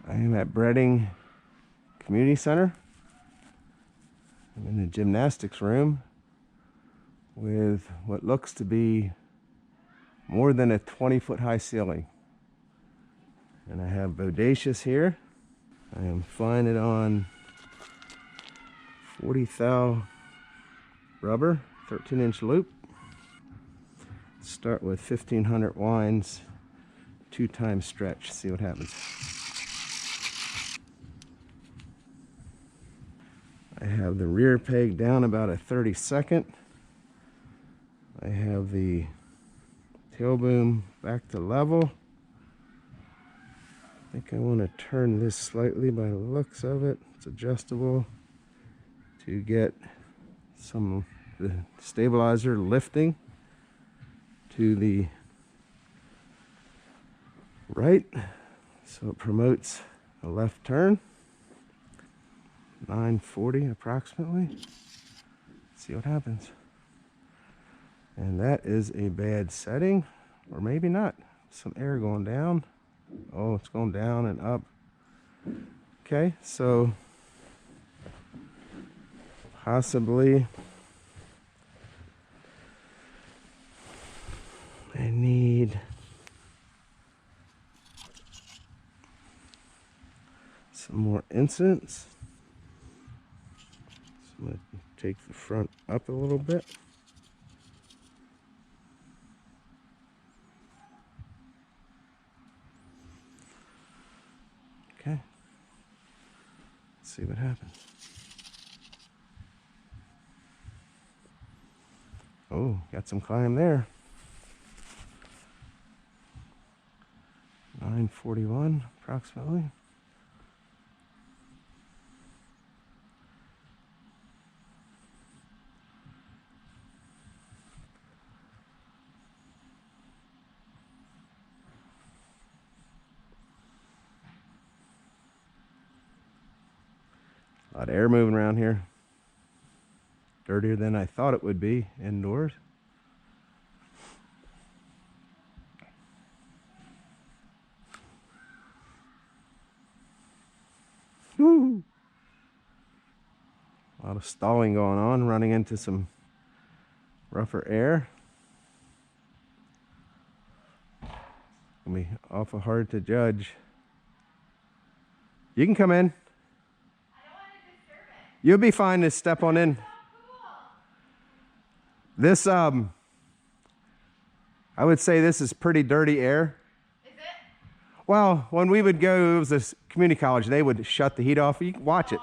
I am at Breading Community Center. I'm in the gymnastics room with what looks to be more than a 20-foot high ceiling. And I have Bodacious here. I am flying it on 40 thou rubber, 13-inch loop. Start with 1500 winds, 2 times stretch, see what happens. I have the rear peg down about a 32nd. I have the tail boom back to level. I think I want to turn this slightly by the looks of it. It's adjustable to get some the stabilizer lifting to the right, so it promotes a left turn. 940 approximately. See what happens. And that is a bad setting, or maybe not. Some air going down. Oh, it's going down and up. Okay, so possibly I need some more incidence. I'm going to take the front up a little bit. Okay. Let's see what happens. Oh, got some climb there. 941 approximately. A lot of air moving around here. Dirtier than I thought it would be indoors. Woo! A lot of stalling going on, running into some rougher air. It'll be awful hard to judge. You can come in. You'll be fine to step on in. This, I would say this is pretty dirty air. Is it? Well, when we would go, it was a community college, they would shut the heat off. You can watch it.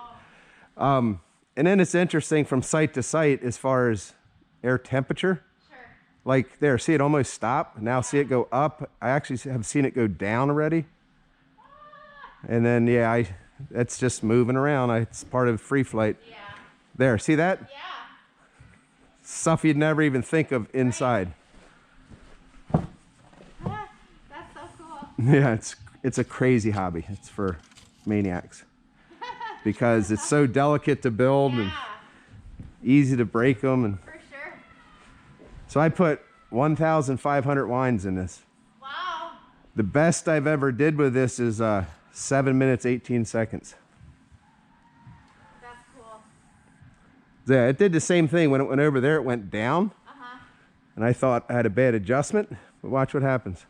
And then it's interesting from site to site as far as air temperature. Sure. Like there, see it almost stop. Now see it go up. I actually have seen it go down already. And then, yeah, it's just moving around. It's part of free flight. Yeah. There, see that? Yeah. Stuff you'd never even think of inside. That's so cool. Yeah, it's a crazy hobby. It's for maniacs because it's so delicate to build and easy to break them. And for sure. so I put 1,500 winds in this. Wow. The best I've ever did with this is 7 minutes 18 seconds. That's cool. Yeah, it did the same thing when it went over there. It went down, and I thought I had a bad adjustment. But watch what happens.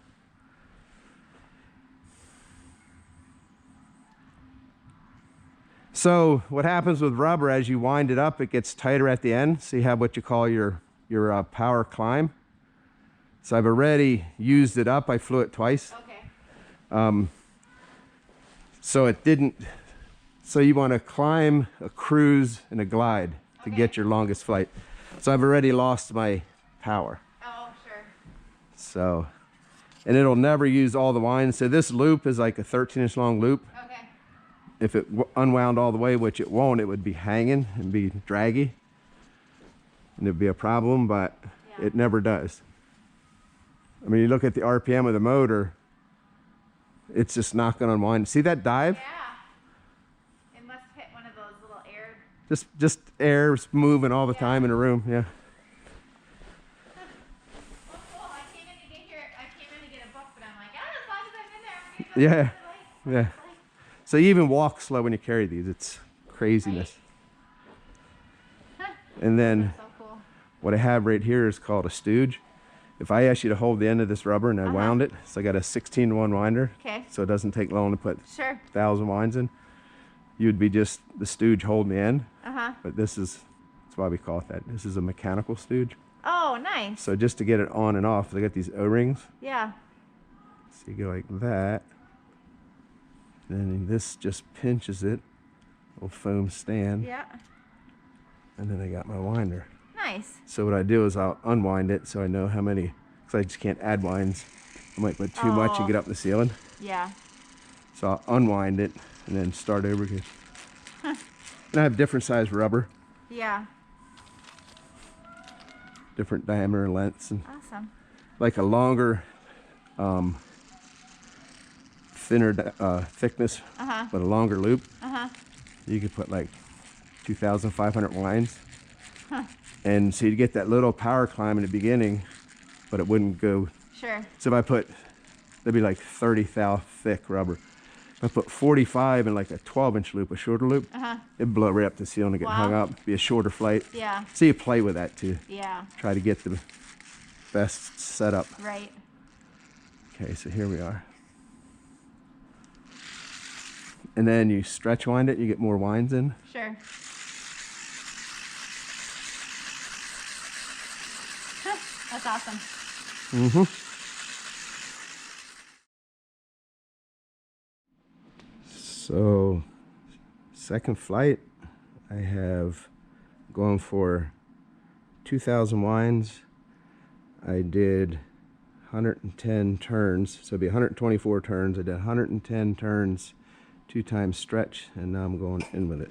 So what happens with rubber, as you wind it up, it gets tighter at the end. So you have what you call your power climb. So I've already used it up. I flew it twice. Okay. So it didn't. So you want to climb, a cruise, and a glide to get your longest flight. So I've already lost my power. Oh, sure. So, and it'll never use all the winds. So this loop is like a 13-inch long loop. Okay. If it unwound all the way, which it won't, it would be hanging and be draggy. And it'd be a problem, but it never does. I mean, you look at the RPM of the motor, it's just not going to unwind. See that dive? Yeah. It must hit one of those little air. Just air's moving all the time in a room, yeah. Well, cool. I came in to get a book, but I'm like, as long as I'm in there, I'm gonna go Yeah. So you even walk slow when you carry these. It's craziness. And then So cool. what I have right here is called a stooge. If I asked you to hold the end of this rubber and I wound it, so I got a 16-1 winder, Okay. so it doesn't take long to put Sure. 1,000 winds in. You'd be just the stooge holding the end. But this is, that's why we call it that. This is a mechanical stooge. Oh, nice. So just to get it on and off, they got these O-rings. Yeah. So you go like that. Then this just pinches it. Little foam stand. Yeah. And then I got my winder. Nice. So what I do is I'll unwind it so I know how many, because I just can't add winds. I might put too much and get up the ceiling. Yeah. So I'll unwind it and then start over again. And I have different size rubber, Yeah. different diameter and lengths, and Awesome. like a longer, thinner thickness, but a longer loop. You could put like 2,500 winds. And so you'd get that little power climb in the beginning, but it wouldn't go. Sure. So if I put, that'd be like 30 thou thick rubber. If I put 45 in like a 12-inch loop, a shorter loop, it'd blow right up the ceiling and get hung Wow. up. Be a shorter flight. Yeah. So you play with that too. Yeah. Try to get the best setup. Right. Okay, so here we are. And then you stretch wind it, you get more winds in. Sure. That's awesome. So, second flight, I have going for 2,000 winds. I did 110 turns, so it'd be 124 turns. I did 110 turns, 2 times stretch, and now I'm going in with it.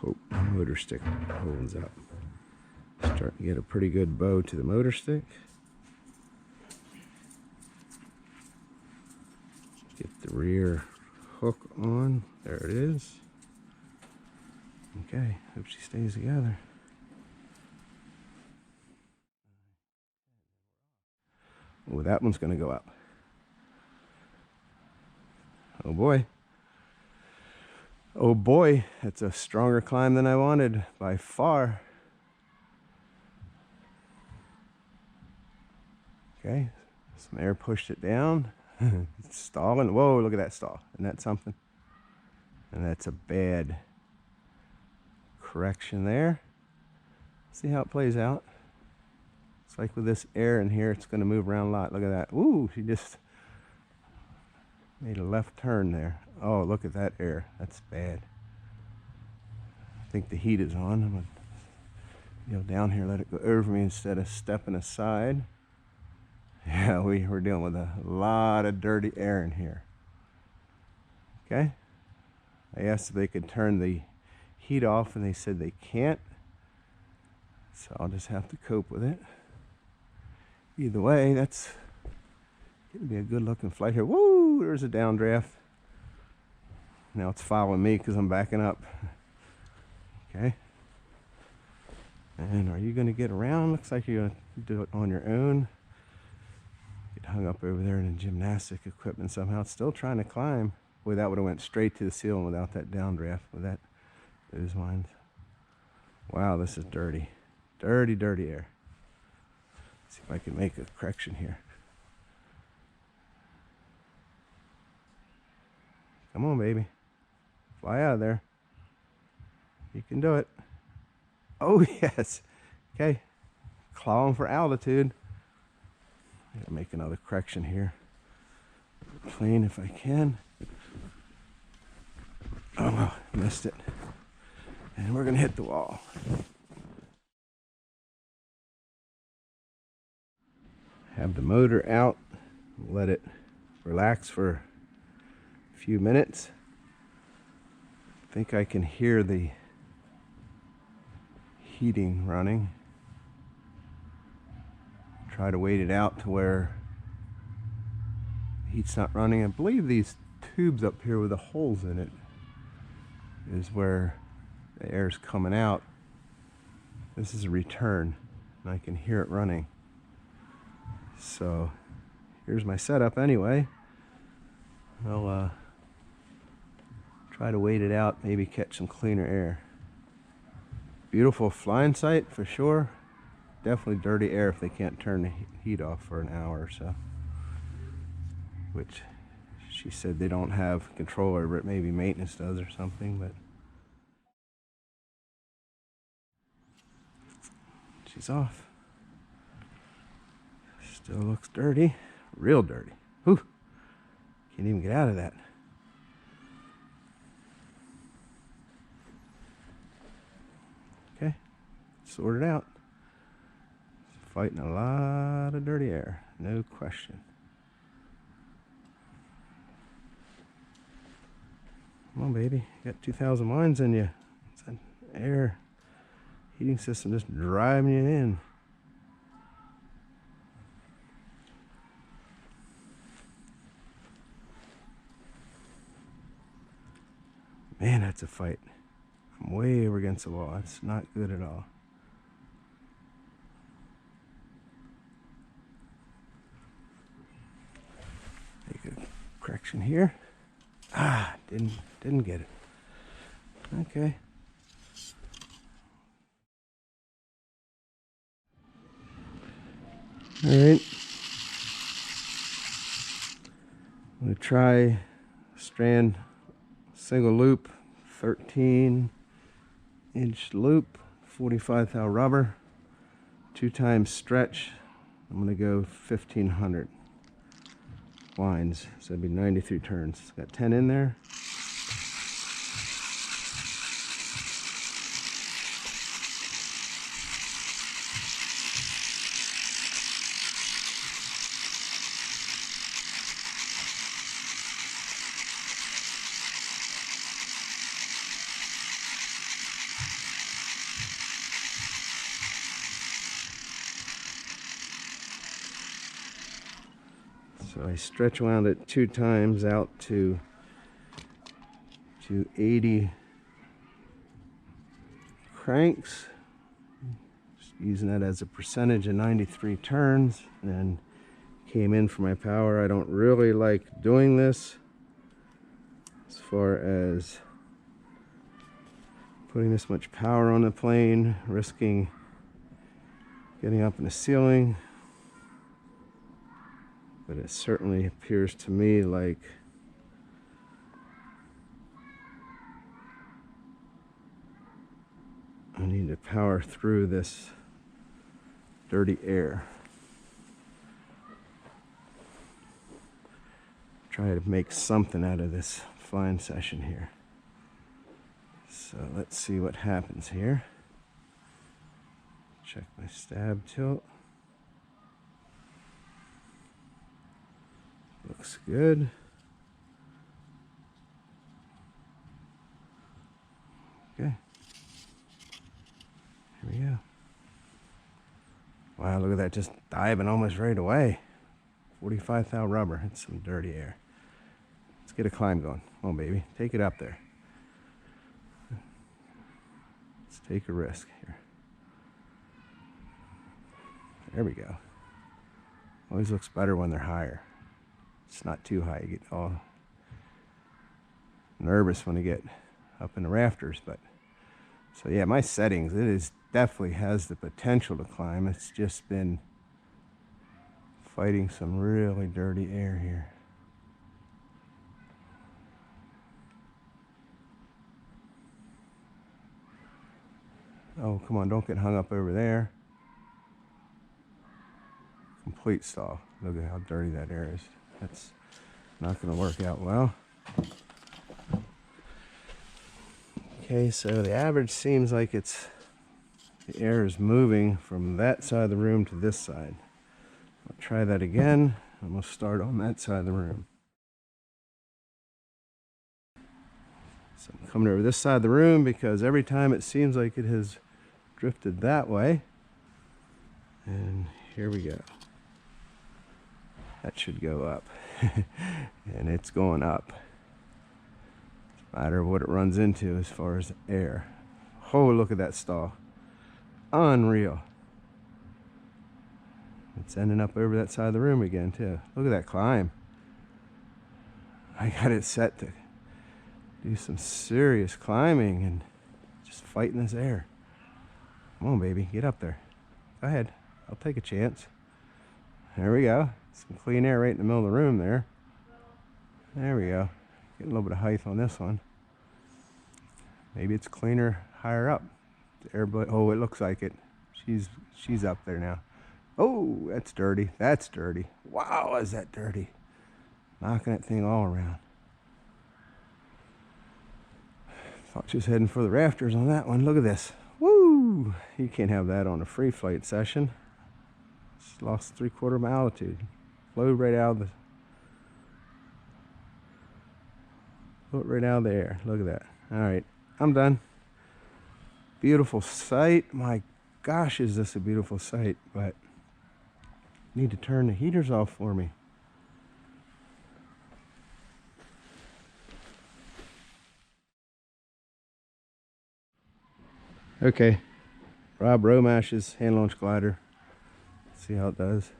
Hope the motor stick holds up. Starting to get a pretty good bow to the motor stick. Get the rear hook on. There it is. Okay, hope she stays together. Oh, that one's gonna go up. Oh boy. Oh boy, it's a stronger climb than I wanted by far. Okay, some air pushed it down. It's stalling. Whoa, look at that stall. Isn't that something? And that's a bad correction there. See how it plays out? It's like with this air in here, it's going to move around a lot. Look at that. Ooh, she just made a left turn there. Oh, look at that air. That's bad. I think the heat is on. I'm going to go down here, let it go over me instead of stepping aside. Yeah, we're dealing with a lot of dirty air in here. Okay. I asked if they could turn the heat off, and they said they can't. So I'll just have to cope with it. Either way, that's going to be a good looking flight here. Woo! There's a downdraft. Now it's following me because I'm backing up. Okay. And are you going to get around? Looks like you're going to do it on your own. Get hung up over there in the gymnastic equipment somehow. It's still trying to climb. Boy, that would have went straight to the ceiling without that downdraft, with those winds. Wow, this is dirty. Dirty, dirty air. Let's see if I can make a correction here. Come on, baby. Fly out of there. You can do it. Oh, yes. Okay. Clawing for altitude. I gotta make another correction here. Plane if I can. Oh, missed it. And we're gonna hit the wall. Have the motor out. Let it relax for a few minutes. I think I can hear the heating running. Try to wait it out to where the heat's not running. I believe these tubes up here with the holes in it is where the air's coming out. This is a return, and I can hear it running. So here's my setup anyway. I'll try to wait it out, maybe catch some cleaner air. Beautiful flying site for sure. Definitely dirty air if they can't turn the heat off for an hour or so. Which she said they don't have control over it. Maybe maintenance does or something, but she's off. Still looks dirty. Real dirty. Whew. Can't even get out of that. Okay. Sorted out. Fighting a lot of dirty air. No question. Come on, baby. You got 2,000 lines in you. It's an air heating system just driving you in. Man, that's a fight. I'm way over against the wall. That's not good at all. Make a correction here. Ah, didn't get it. Okay. All right. I'm gonna try strand single loop, 13-inch loop, 45 thou rubber, 2 times stretch. I'm gonna go 1,500 lines, so it'd be 93 turns. Got 10 in there. So I stretch wound it 2 times out to 80 cranks. Just using that as a percentage of 93 turns, and came in for my power. I don't really like doing this as far as putting this much power on the plane, risking getting up in the ceiling. But it certainly appears to me like I need to power through this dirty air. Try to make something out of this flying session here. So let's see what happens here. Check my stab tilt. Looks good. Okay. Here we go. Wow, look at that, just diving almost right away. 45 thou rubber. It's some dirty air. Let's get a climb going. Come on, baby. Take it up there. Let's take a risk here. There we go. Always looks better when they're higher. It's not too high. You get all nervous when you get up in the rafters, but so yeah, my settings, it is definitely has the potential to climb. It's just been fighting some really dirty air here. Oh, come on, don't get hung up over there. Complete stall. Look at how dirty that air is. That's not going to work out well. Okay, so the average seems like the air is moving from that side of the room to this side. I'll try that again. I'm going to start on that side of the room. So I'm coming over this side of the room because every time it seems like it has drifted that way. And here we go. That should go up. And it's going up. matter what it runs into as far as air. Oh, look at that stall. Unreal. It's ending up over that side of the room again too. Look at that climb. I got it set to do some serious climbing and just fighting this air. Come on, baby, get up there. Go ahead, I'll take a chance. There we go. Some clean air right in the middle of the room there. There we go. Getting a little bit of height on this one. Maybe it's cleaner higher up. The air, oh, it looks like it. She's up there now. Oh, that's dirty. That's dirty. Wow, is that dirty? Knocking that thing all around. Thought she was heading for the rafters on that one. Look at this. Woo! You can't have that on a free flight session. Just lost 3/4 of my altitude. Flew right out of the air. Look at that. All right, I'm done. Beautiful sight. My gosh, is this a beautiful sight? But need to turn the heaters off for me. Okay, Rob Romash's hand launch glider. Let's see how it does.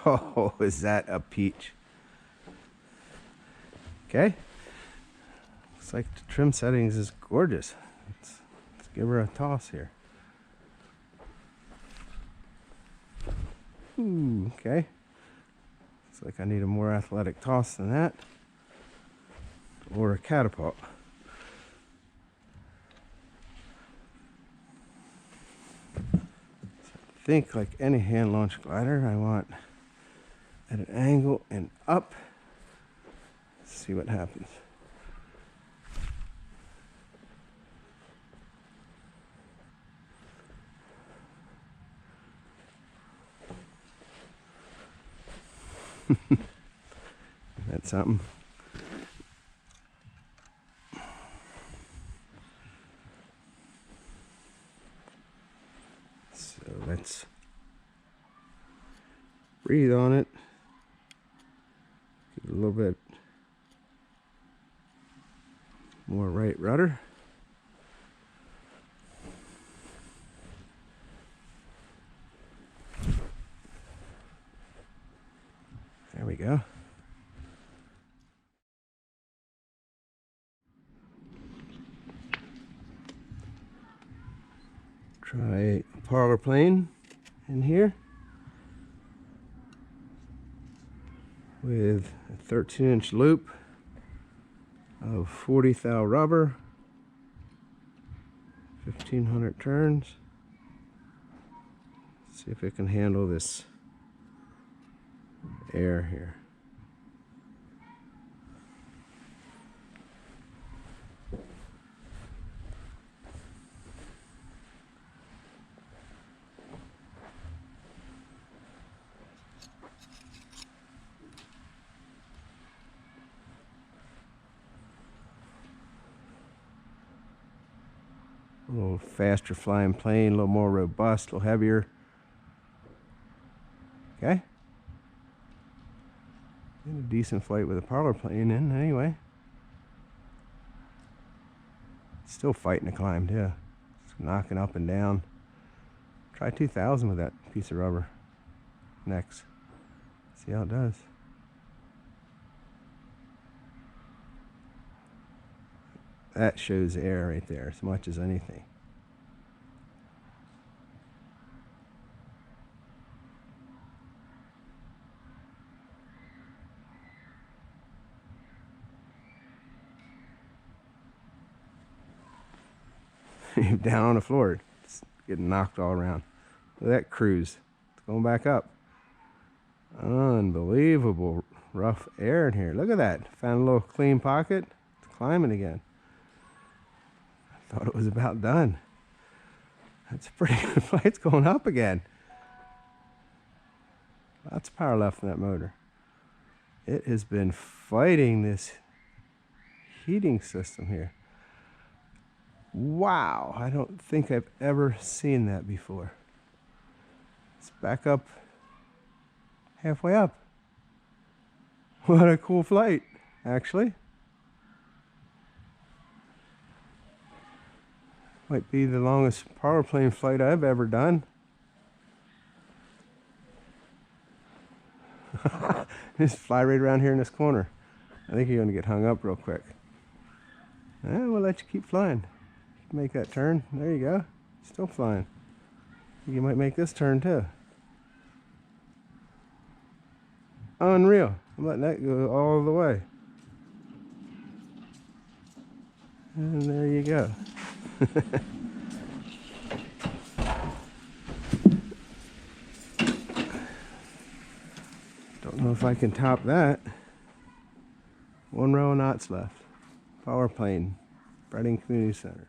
Oh, is that a peach? Okay. Looks like the trim settings is gorgeous. Let's give her a toss here. Ooh, okay. Looks like I need a more athletic toss than that. Or a catapult. I think like any hand launch glider, I want at an angle and up. Let's see what happens. That's something. So let's breathe on it. Give it a little bit more right rudder. There we go. Try a parlor plane in here with a 13-inch loop of 40 thou rubber, 1500 turns. See if it can handle this air here. A little faster flying plane, a little more robust, a little heavier. Okay. And a decent flight with a parlor plane in anyway. Still fighting to climb too. It's knocking up and down. Try 2000 with that piece of rubber next. See how it does. That shows air right there as much as anything. Down on the floor, it's getting knocked all around. Look at that cruise. It's going back up. Unbelievable rough air in here. Look at that. Found a little clean pocket. It's climbing again. I thought it was about done. That's a pretty good flight. It's going up again. Lots of power left in that motor. It has been fighting this heating system here. Wow, I don't think I've ever seen that before. Let's back up halfway up. What a cool flight, actually. Might be the longest power plane flight I've ever done. Just fly right around here in this corner. I think you're going to get hung up real quick. We'll let you keep flying. Make that turn. There you go. Still flying. You might make this turn too. Unreal. I'm letting that go all the way. And there you go. Don't know if I can top that. 1 row of knots left. Power plane. Brading Community Center.